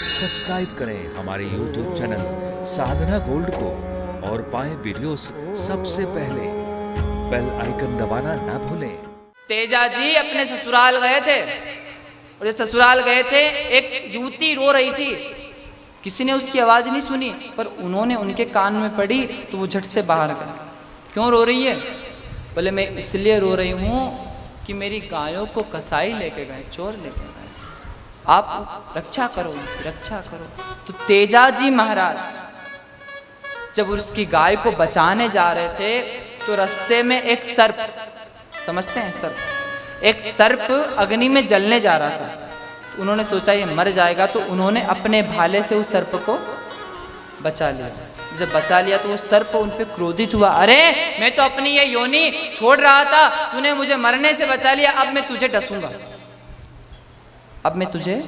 Subscribe करें हमारे YouTube channel साधना gold को और पाएं वीडियोस सबसे पहले। बेल आइकन दबाना ना भूलें। तेजा जी अपने ससुराल गए थे और जब ससुराल गए थे एक युवती रो रही थी। किसी ने उसकी आवाज़ नहीं सुनी, पर उन्होंने उनके कान में पड़ी तो वो झट से बाहर गए। क्यों रो रही है? बोले मैं इसलिए रो रही हूँ कि मेरी गायों को कसाई लेके गए, चोर लेके गए, आप रक्षा करो, उनकी रक्षा करो। तो तेजा जी महाराज जब उसकी गाय को बचाने जा रहे थे तो रास्ते में एक सर्प, समझते हैं सर्प, एक सर्प अग्नि में जलने जा रहा था। तो उन्होंने सोचा ये मर जाएगा, तो उन्होंने अपने भाले से उस सर्प को बचा लिया। जब बचा लिया तो वो सर्प उन पे क्रोधित हुआ, अरे मैं तो अपनी ये योनि छोड़ रहा था, तूने मुझे मरने से बचा लिया, अब मैं तुझे डसूंगा, अब मैं तुझे।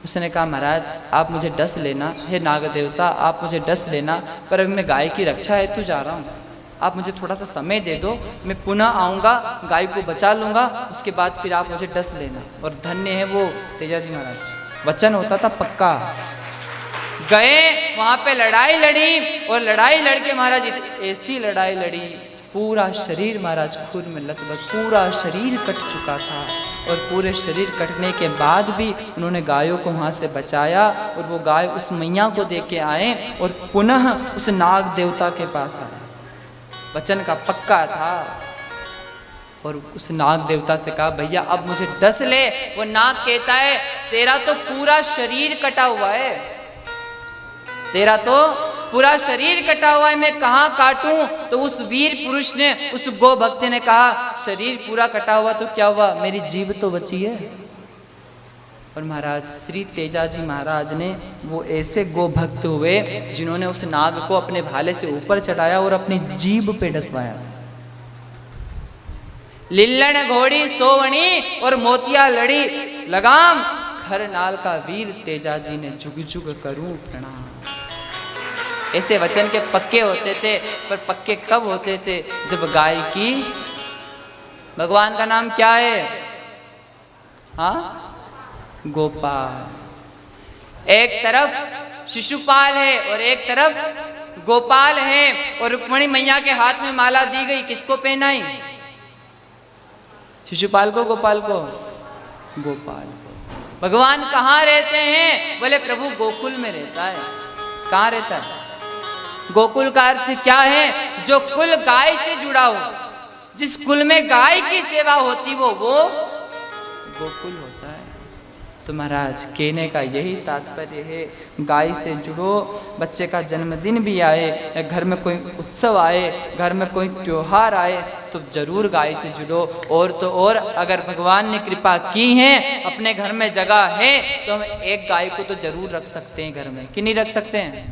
उसने कहा महाराज आप मुझे डस लेना, हे नाग देवता आप मुझे डस लेना, पर अभी मैं गाय की रक्षा हेतु जा रहा हूँ, आप मुझे थोड़ा सा समय दे दो, मैं पुनः आऊँगा, गाय को बचा लूँगा, उसके बाद फिर आप मुझे डस लेना। और धन्य है वो तेजा जी महाराज, वचन होता था पक्का। गए वहाँ पे लड़ाई लड़ी और लड़ाई लड़के महाराज ऐसी लड़ाई लड़ी, पूरा शरीर महाराज खून में लथबथ, पूरा शरीर कट चुका था। और पूरे शरीर कटने के बाद भी उन्होंने गायों को वहाँ से बचाया और वो गाय उस मैया को दे के आए और पुनः उस नाग देवता के पास आए। वचन का पक्का था। और उस नाग देवता से कहा भैया अब मुझे डस ले। वो नाग कहता है तेरा तो पूरा शरीर कटा हुआ है, तेरा तो पूरा शरीर कटा हुआ है, मैं कहाँ काटूं? तो उस वीर पुरुष ने, उस गो भक्त ने कहा शरीर पूरा कटा हुआ तो क्या हुआ, मेरी जीभ तो बची है। और महाराज श्री तेजा जी महाराज ने वो ऐसे गो भक्त हुए जिन्होंने उस नाग को अपने भाले से ऊपर चढ़ाया और अपनी जीभ पे डसवाया। लिल्लण घोड़ी सोवणी और मोतिया लड़ी लगाम, खर नाल का वीर तेजा जी ने जुग जुग करूं प्रणाम। ऐसे वचन के पक्के होते थे, पर पक्के कब होते थे? जब गाय की, भगवान का नाम क्या है? हाँ गोपाल। एक तरफ शिशुपाल है और एक तरफ गोपाल है। और रुक्मिणी मैया के हाथ में माला दी गई, किसको पहनाई? शिशुपाल को, गोपाल को? गोपाल को। भगवान कहाँ रहते हैं? बोले प्रभु गोकुल में रहता है। कहाँ रहता है? गोकुल का अर्थ क्या है? जो कुल गाय से जुड़ा हो, जिस कुल में गाय की सेवा होती वो गोकुल होता है। तो महाराज कहने का यही तात्पर्य है, गाय से जुड़ो। बच्चे का जन्मदिन भी आए या घर में कोई उत्सव आए, घर में कोई त्योहार आए, तो जरूर गाय से जुड़ो। और तो और अगर भगवान ने कृपा की है, अपने घर में जगह है, तो हम एक गाय को तो जरूर रख सकते हैं घर में, कि नहीं रख सकते हैं?